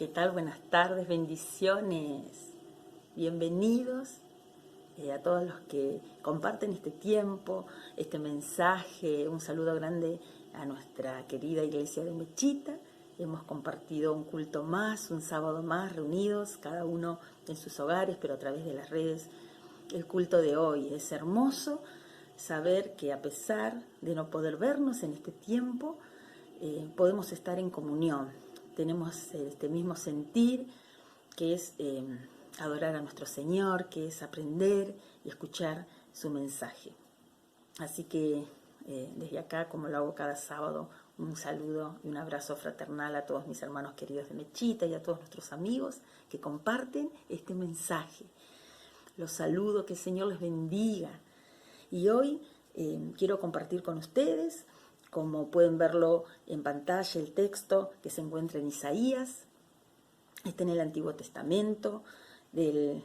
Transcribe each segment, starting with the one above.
¿Qué tal? Buenas tardes, bendiciones. Bienvenidos a todos los que comparten este tiempo, este mensaje. Un saludo grande a nuestra querida iglesia de Mechita. Hemos compartido un culto más, un sábado más, reunidos, cada uno en sus hogares, pero a través de las redes. El culto de hoy es hermoso saber que a pesar de no poder vernos en este tiempo, podemos estar en comunión. Tenemos este mismo sentir, que es adorar a nuestro Señor, que es aprender y escuchar su mensaje. Así que desde acá, como lo hago cada sábado, un saludo y un abrazo fraternal a todos mis hermanos queridos de Mechita y a todos nuestros amigos que comparten este mensaje. Los saludo, que el Señor les bendiga. Y hoy quiero compartir con ustedes, como pueden verlo en pantalla, el texto que se encuentra en Isaías. Está en el Antiguo Testamento, del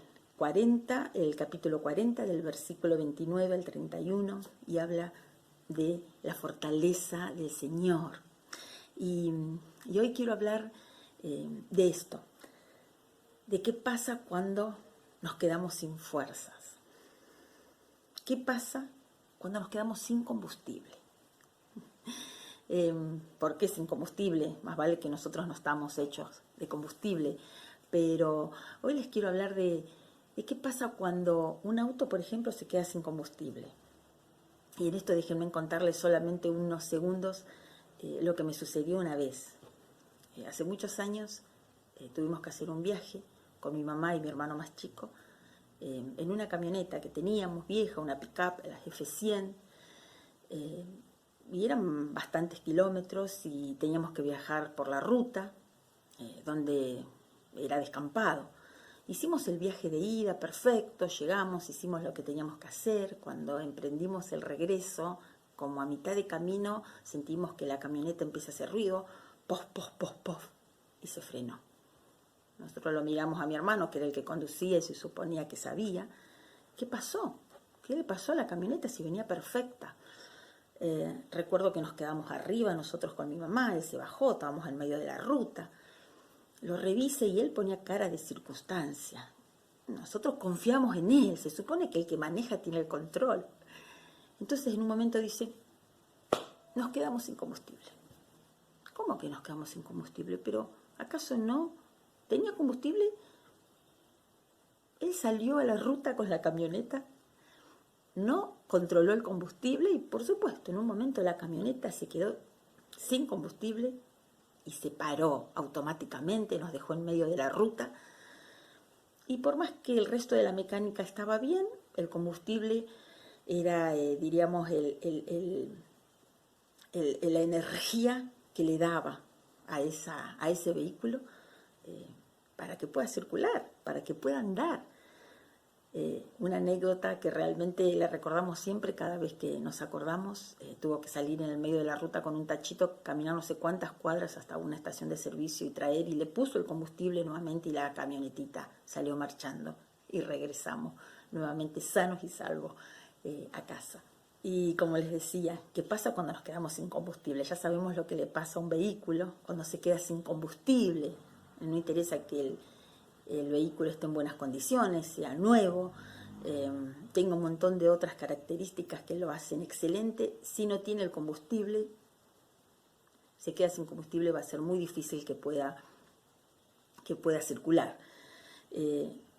capítulo 40, del versículo 29 al 31, y habla de la fortaleza del Señor. Y hoy quiero hablar de esto, de qué pasa cuando nos quedamos sin fuerzas. ¿Qué pasa cuando nos quedamos sin combustible? ¿Por qué sin combustible? Más vale que nosotros no estamos hechos de combustible. Pero hoy les quiero hablar de qué pasa cuando un auto, por ejemplo, se queda sin combustible. Y en esto déjenme contarles solamente unos segundos lo que me sucedió una vez. Hace muchos años tuvimos que hacer un viaje con mi mamá y mi hermano más chico en una camioneta que teníamos vieja, una pick-up, la F100, y eran bastantes kilómetros y teníamos que viajar por la ruta donde era descampado. Hicimos el viaje de ida, perfecto, llegamos, hicimos lo que teníamos que hacer. Cuando emprendimos el regreso, como a mitad de camino, sentimos que la camioneta empieza a hacer ruido, pof, pof, pof, pof, y se frenó. Nosotros lo miramos a mi hermano, que era el que conducía y se suponía que sabía. ¿Qué pasó? ¿Qué le pasó a la camioneta si venía perfecta? Recuerdo que nos quedamos arriba, nosotros con mi mamá, él se bajó, estábamos en medio de la ruta. Lo revisé y él ponía cara de circunstancia. Nosotros confiamos en él, se supone que el que maneja tiene el control. Entonces en un momento dice, nos quedamos sin combustible. ¿Cómo que nos quedamos sin combustible? Pero ¿acaso no tenía combustible? Él salió a la ruta con la camioneta, no controló el combustible y por supuesto en un momento la camioneta se quedó sin combustible y se paró automáticamente, nos dejó en medio de la ruta. Y por más que el resto de la mecánica estaba bien, el combustible era, diríamos, la energía que le daba a ese vehículo para que pueda circular, para que pueda andar. Una anécdota que realmente le recordamos siempre cada vez que nos acordamos. Tuvo que salir en el medio de la ruta con un tachito, caminar no sé cuántas cuadras hasta una estación de servicio y traer, y le puso el combustible nuevamente y la camionetita salió marchando y regresamos nuevamente sanos y salvos a casa. Y como les decía, ¿qué pasa cuando nos quedamos sin combustible? Ya sabemos lo que le pasa a un vehículo cuando se queda sin combustible. No interesa que el vehículo esté en buenas condiciones, sea nuevo, tenga un montón de otras características que lo hacen excelente. Si no tiene el combustible, se queda sin combustible, va a ser muy difícil que pueda circular.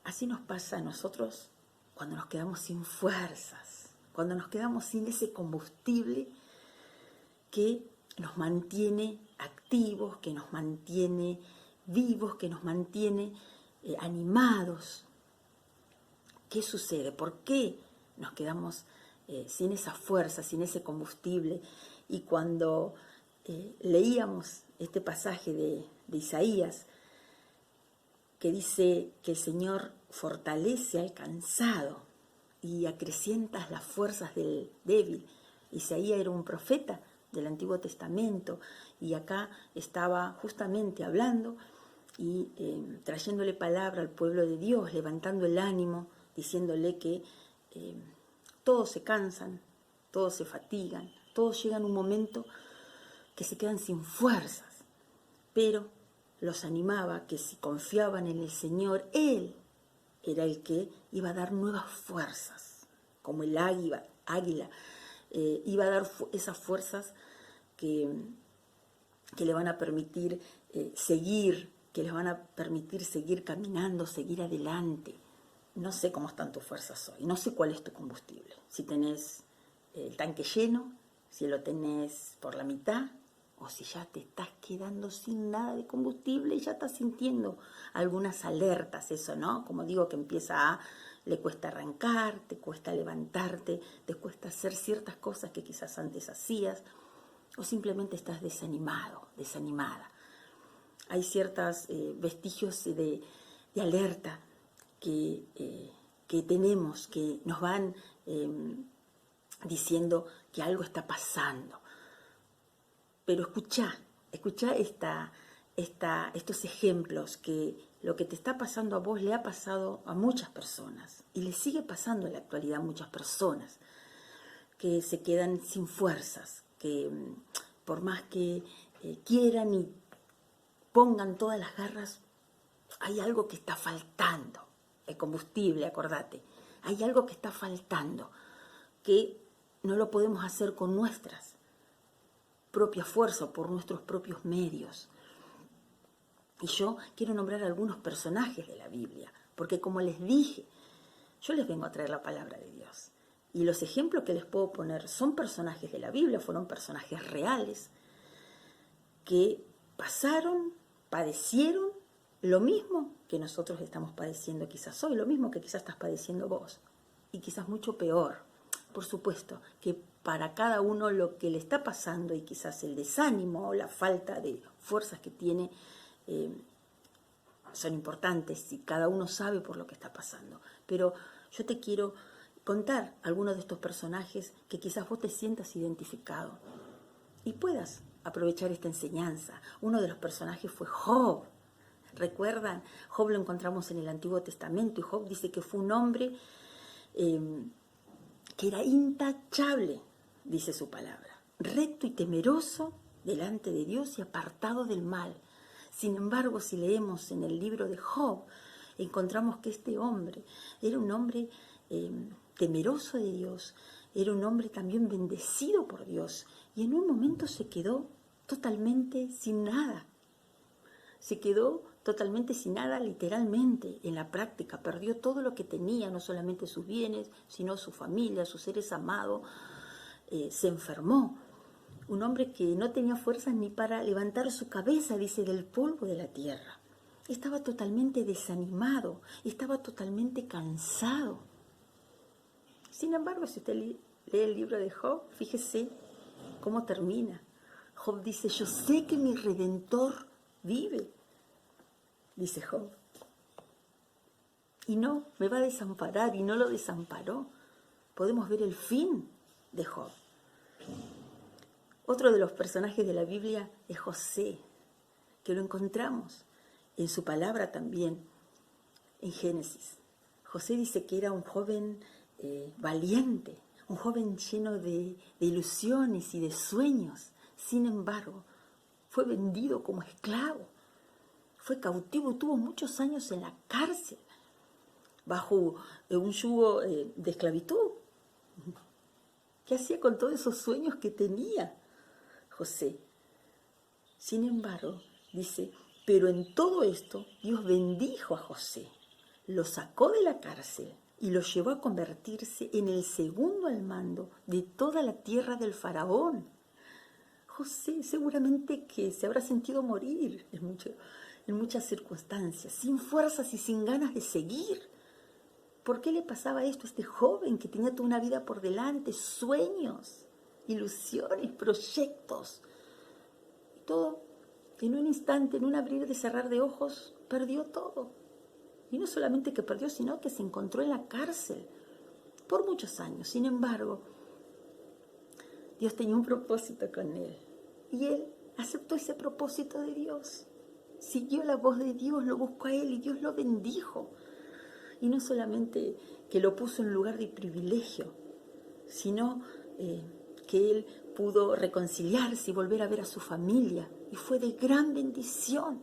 Así nos pasa a nosotros cuando nos quedamos sin fuerzas, cuando nos quedamos sin ese combustible que nos mantiene activos, que nos mantiene vivos, que nos mantiene animados. ¿Qué sucede? ¿Por qué nos quedamos sin esa fuerza, sin ese combustible? Y cuando leíamos este pasaje de Isaías, que dice que el Señor fortalece al cansado y acrecienta las fuerzas del débil. Isaías era un profeta del Antiguo Testamento y acá estaba justamente hablando y trayéndole palabra al pueblo de Dios, levantando el ánimo, diciéndole que todos se cansan, todos se fatigan, todos llegan a un momento que se quedan sin fuerzas, pero los animaba que si confiaban en el Señor, Él era el que iba a dar nuevas fuerzas, como el águila iba a dar esas fuerzas que le van a permitir seguir, que les van a permitir seguir caminando, seguir adelante. No sé cómo están tus fuerzas hoy, no sé cuál es tu combustible. Si tenés el tanque lleno, si lo tenés por la mitad, o si ya te estás quedando sin nada de combustible y ya estás sintiendo algunas alertas, eso, ¿no? Como digo, que le cuesta arrancar, te cuesta levantarte, te cuesta hacer ciertas cosas que quizás antes hacías, o simplemente estás desanimado, desanimada. Hay ciertos vestigios de alerta que tenemos, que nos van diciendo que algo está pasando. Pero escucha estos ejemplos, que lo que te está pasando a vos le ha pasado a muchas personas y le sigue pasando en la actualidad a muchas personas que se quedan sin fuerzas, que por más que quieran y pongan todas las garras, hay algo que está faltando, el combustible, acordate, hay algo que está faltando, que no lo podemos hacer con nuestras propia fuerza o por nuestros propios medios. Y yo quiero nombrar algunos personajes de la Biblia, porque como les dije, yo les vengo a traer la palabra de Dios. Y los ejemplos que les puedo poner son personajes de la Biblia, fueron personajes reales, que pasaron, padecieron lo mismo que nosotros estamos padeciendo quizás hoy, lo mismo que quizás estás padeciendo vos, y quizás mucho peor. Por supuesto que para cada uno lo que le está pasando y quizás el desánimo o la falta de fuerzas que tiene son importantes y cada uno sabe por lo que está pasando. Pero yo te quiero contar algunos de estos personajes que quizás vos te sientas identificado y puedas aprovechar esta enseñanza. Uno de los personajes fue Job. ¿Recuerdan? Job lo encontramos en el Antiguo Testamento y Job dice que fue un hombre que era intachable, dice su palabra, recto y temeroso delante de Dios y apartado del mal. Sin embargo, si leemos en el libro de Job, encontramos que este hombre era un hombre temeroso de Dios, era un hombre también bendecido por Dios, y en un momento se quedó totalmente sin nada. Se quedó totalmente sin nada, literalmente, en la práctica. Perdió todo lo que tenía, no solamente sus bienes, sino su familia, sus seres amados. Se enfermó. Un hombre que no tenía fuerzas ni para levantar su cabeza, dice, del polvo de la tierra. Estaba totalmente desanimado, estaba totalmente cansado. Sin embargo, si usted lee el libro de Job, fíjese cómo termina. Job dice, yo sé que mi Redentor vive, dice Job, y no me va a desamparar, y no lo desamparó. Podemos ver el fin de Job. Otro de los personajes de la Biblia es José, que lo encontramos en su palabra también, en Génesis. José dice que era un joven valiente, un joven lleno de ilusiones y de sueños. Sin embargo, fue vendido como esclavo, fue cautivo, tuvo muchos años en la cárcel, bajo un yugo de esclavitud. ¿Qué hacía con todos esos sueños que tenía José? Sin embargo, dice, pero en todo esto Dios bendijo a José, lo sacó de la cárcel y lo llevó a convertirse en el segundo al mando de toda la tierra del faraón. José seguramente que se habrá sentido morir en muchas circunstancias, sin fuerzas y sin ganas de seguir. ¿Por qué le pasaba esto a este joven que tenía toda una vida por delante, sueños, ilusiones, proyectos? Y todo, en un instante, en un abrir y cerrar de ojos, perdió todo. Y no solamente que perdió, sino que se encontró en la cárcel por muchos años. Sin embargo, Dios tenía un propósito con él. Y él aceptó ese propósito de Dios. Siguió la voz de Dios, lo buscó a él y Dios lo bendijo. Y no solamente que lo puso en un lugar de privilegio, sino que él pudo reconciliarse y volver a ver a su familia. Y fue de gran bendición.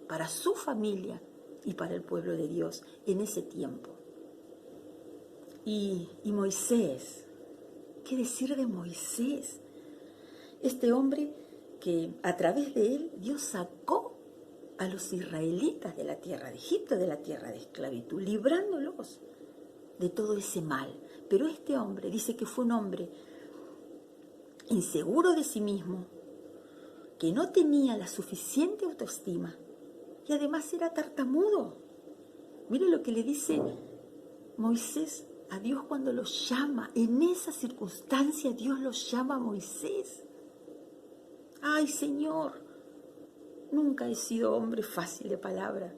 para su familia y para el pueblo de Dios en ese tiempo. Y Moisés, ¿qué decir de Moisés? Este hombre que a través de él Dios sacó a los israelitas de la tierra de Egipto, de la tierra de esclavitud, librándolos de todo ese mal. Pero este hombre dice que fue un hombre inseguro de sí mismo, que no tenía la suficiente autoestima y además era tartamudo. Mire lo que le dice Moisés a Dios cuando lo llama. En esa circunstancia Dios lo llama a Moisés. Ay, Señor, nunca he sido hombre fácil de palabra,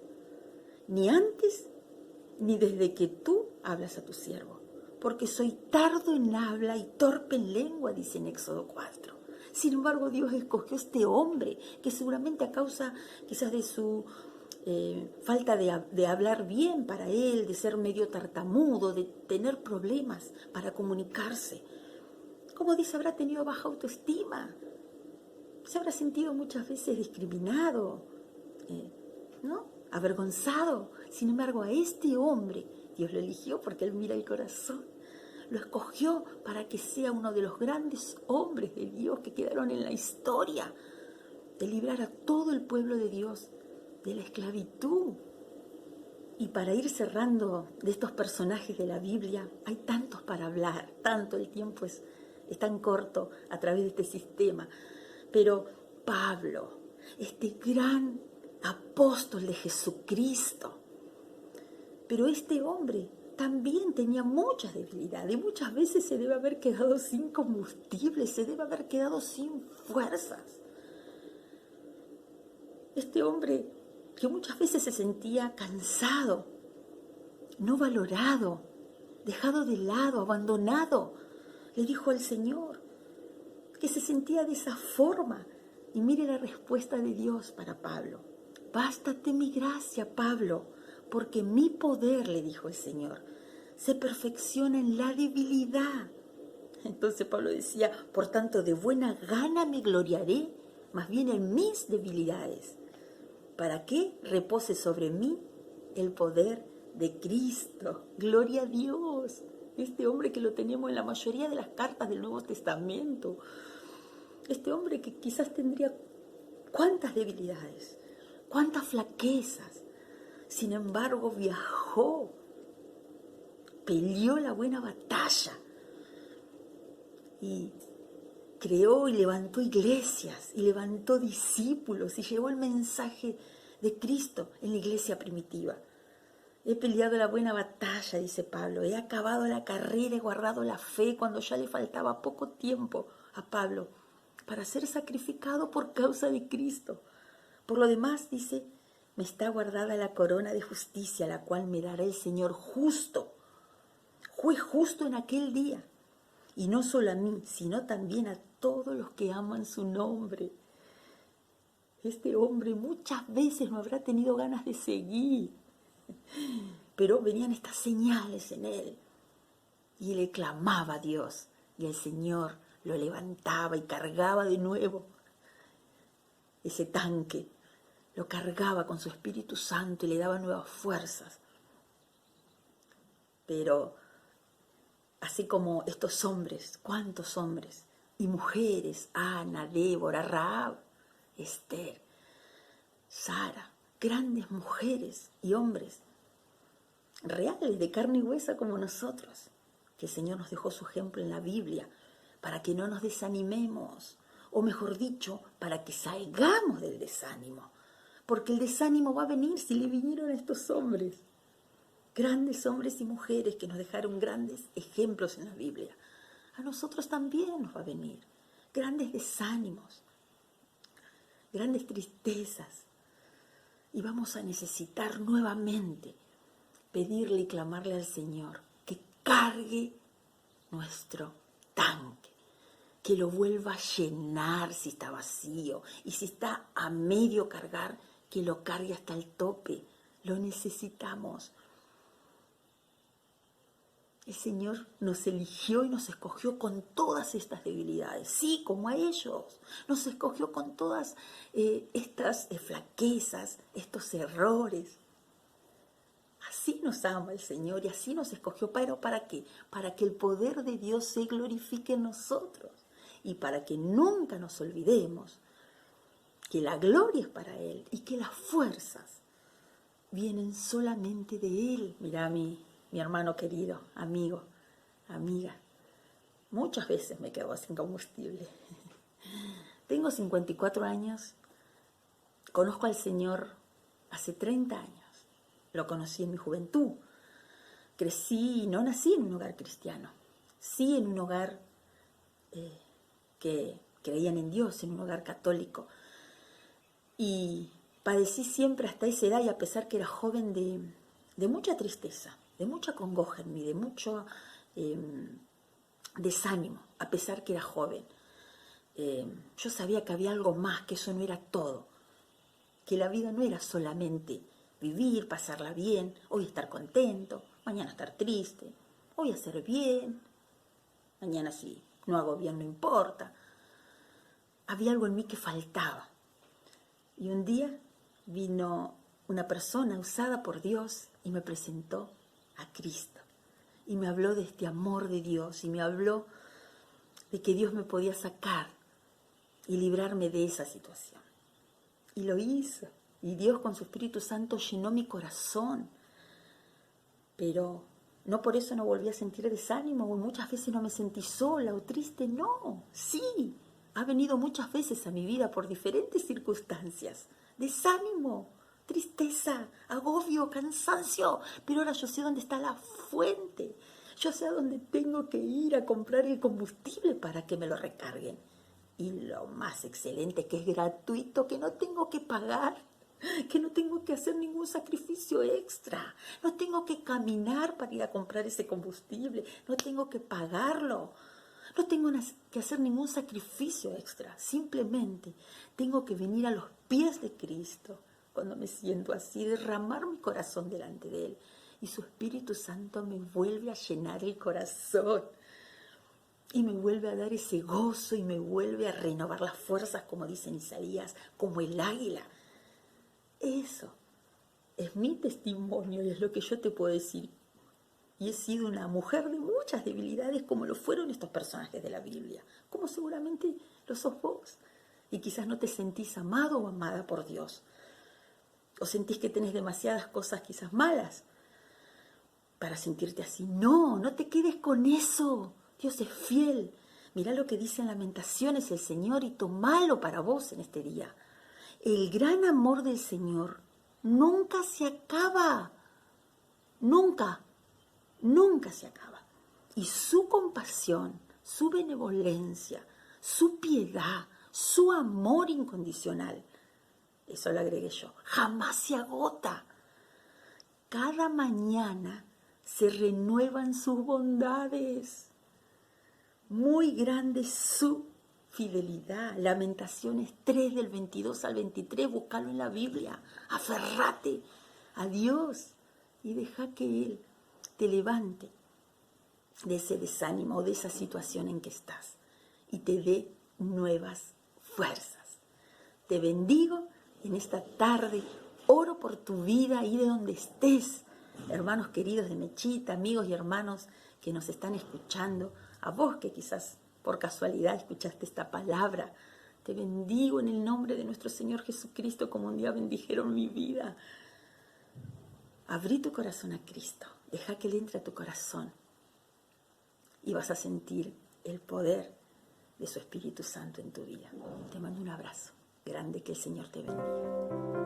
ni antes ni desde que tú hablas a tu siervo, porque soy tardo en habla y torpe en lengua, dice en Éxodo 4. Sin embargo, Dios escogió a este hombre que seguramente a causa quizás de su falta de hablar bien para él, de ser medio tartamudo, de tener problemas para comunicarse. Como dice, habrá tenido baja autoestima, se habrá sentido muchas veces discriminado, ¿no? Avergonzado. Sin embargo, a este hombre Dios lo eligió porque Él mira el corazón. Lo escogió para que sea uno de los grandes hombres de Dios que quedaron en la historia, de librar a todo el pueblo de Dios de la esclavitud. Y para ir cerrando de estos personajes de la Biblia, hay tantos para hablar, tanto, el tiempo es tan corto a través de este sistema. Pero Pablo, este gran apóstol de Jesucristo, pero este hombre también tenía muchas debilidades. Muchas veces se debe haber quedado sin combustible, se debe haber quedado sin fuerzas. Este hombre que muchas veces se sentía cansado, no valorado, dejado de lado, abandonado, le dijo al Señor que se sentía de esa forma. Y mire la respuesta de Dios para Pablo. Bástate mi gracia, Pablo, porque mi poder, le dijo el Señor, se perfecciona en la debilidad. Entonces Pablo decía, por tanto, de buena gana me gloriaré, más bien en mis debilidades, para que repose sobre mí el poder de Cristo. Gloria a Dios. Este hombre que lo tenemos en la mayoría de las cartas del Nuevo Testamento. Este hombre que quizás tendría cuántas debilidades, cuántas flaquezas. Sin embargo, viajó, peleó la buena batalla y creó y levantó iglesias y levantó discípulos y llevó el mensaje de Cristo en la iglesia primitiva. He peleado la buena batalla, dice Pablo, he acabado la carrera, he guardado la fe cuando ya le faltaba poco tiempo a Pablo para ser sacrificado por causa de Cristo. Por lo demás, dice, me está guardada la corona de justicia, la cual me dará el Señor justo, juez justo en aquel día. Y no solo a mí, sino también a todos los que aman su nombre. Este hombre muchas veces no habrá tenido ganas de seguir, pero venían estas señales en él. Y le clamaba a Dios, y el Señor lo levantaba y cargaba de nuevo ese tanque. Lo cargaba con su Espíritu Santo y le daba nuevas fuerzas. Pero así como estos hombres, ¿cuántos hombres? Y mujeres, Ana, Débora, Rahab, Esther, Sara, grandes mujeres y hombres, reales, de carne y hueso como nosotros, que el Señor nos dejó su ejemplo en la Biblia, para que no nos desanimemos, o mejor dicho, para que salgamos del desánimo, porque el desánimo va a venir si le vinieron a estos hombres, grandes hombres y mujeres que nos dejaron grandes ejemplos en la Biblia. A nosotros también nos va a venir grandes desánimos, grandes tristezas, y vamos a necesitar nuevamente pedirle y clamarle al Señor que cargue nuestro tanque, que lo vuelva a llenar si está vacío, y si está a medio cargar, que lo cargue hasta el tope. Lo necesitamos. El Señor nos eligió y nos escogió con todas estas debilidades. Sí, como a ellos. Nos escogió con todas estas flaquezas, estos errores. Así nos ama el Señor y así nos escogió. ¿Pero para qué? Para que el poder de Dios se glorifique en nosotros. Y para que nunca nos olvidemos que la gloria es para Él y que las fuerzas vienen solamente de Él. Mirá mi hermano querido, amigo, amiga. Muchas veces me quedo sin combustible. Tengo 54 años. Conozco al Señor hace 30 años. Lo conocí en mi juventud. Crecí, no nací en un hogar cristiano. Sí en un hogar que creían en Dios, en un hogar católico. Y padecí siempre hasta esa edad, y a pesar que era joven, de mucha tristeza, de mucha congoja en mí, de mucho desánimo, a pesar que era joven. Yo sabía que había algo más, que eso no era todo, que la vida no era solamente vivir, pasarla bien, hoy estar contento, mañana estar triste, hoy hacer bien, mañana si no hago bien no importa. Había algo en mí que faltaba. Y un día vino una persona usada por Dios y me presentó a Cristo. Y me habló de este amor de Dios y me habló de que Dios me podía sacar y librarme de esa situación. Y lo hizo. Y Dios con su Espíritu Santo llenó mi corazón. Pero no por eso no volví a sentir desánimo, o muchas veces no me sentí sola o triste. No, sí, ha venido muchas veces a mi vida por diferentes circunstancias. Desánimo, tristeza, agobio, cansancio. Pero ahora yo sé dónde está la fuente. Yo sé a dónde tengo que ir a comprar el combustible para que me lo recarguen. Y lo más excelente, que es gratuito, que no tengo que pagar, que no tengo que hacer ningún sacrificio extra, no tengo que caminar para ir a comprar ese combustible, no tengo que pagarlo, no tengo que hacer ningún sacrificio extra, simplemente tengo que venir a los pies de Cristo cuando me siento así, derramar mi corazón delante de Él, y su Espíritu Santo me vuelve a llenar el corazón. Y me vuelve a dar ese gozo y me vuelve a renovar las fuerzas, como dice en Isaías, como el águila. Eso es mi testimonio y es lo que yo te puedo decir. Y he sido una mujer de muchas debilidades, como lo fueron estos personajes de la Biblia, como seguramente lo sos vos. Y quizás no te sentís amado o amada por Dios. O sentís que tenés demasiadas cosas quizás malas para sentirte así. No, no te quedes con eso. Dios es fiel. Mirá lo que dice en Lamentaciones el Señor y tomalo para vos en este día. El gran amor del Señor nunca se acaba. Nunca, nunca se acaba. Y su compasión, su benevolencia, su piedad, su amor incondicional, eso lo agregué yo, jamás se agota. Cada mañana se renuevan sus bondades. Muy grande su fidelidad. Lamentaciones 3 del 22 al 23, búscalo en la Biblia. Aferrate a Dios y deja que Él te levante de ese desánimo o de esa situación en que estás y te dé nuevas fuerzas. Te bendigo en esta tarde. Oro por tu vida ahí de donde estés. Hermanos queridos de Mechita, amigos y hermanos que nos están escuchando, a vos que quizás por casualidad escuchaste esta palabra, te bendigo en el nombre de nuestro Señor Jesucristo como un día bendijeron mi vida. Abrí tu corazón a Cristo, deja que Él entre a tu corazón y vas a sentir el poder de su Espíritu Santo en tu vida. Te mando un abrazo grande, que el Señor te bendiga.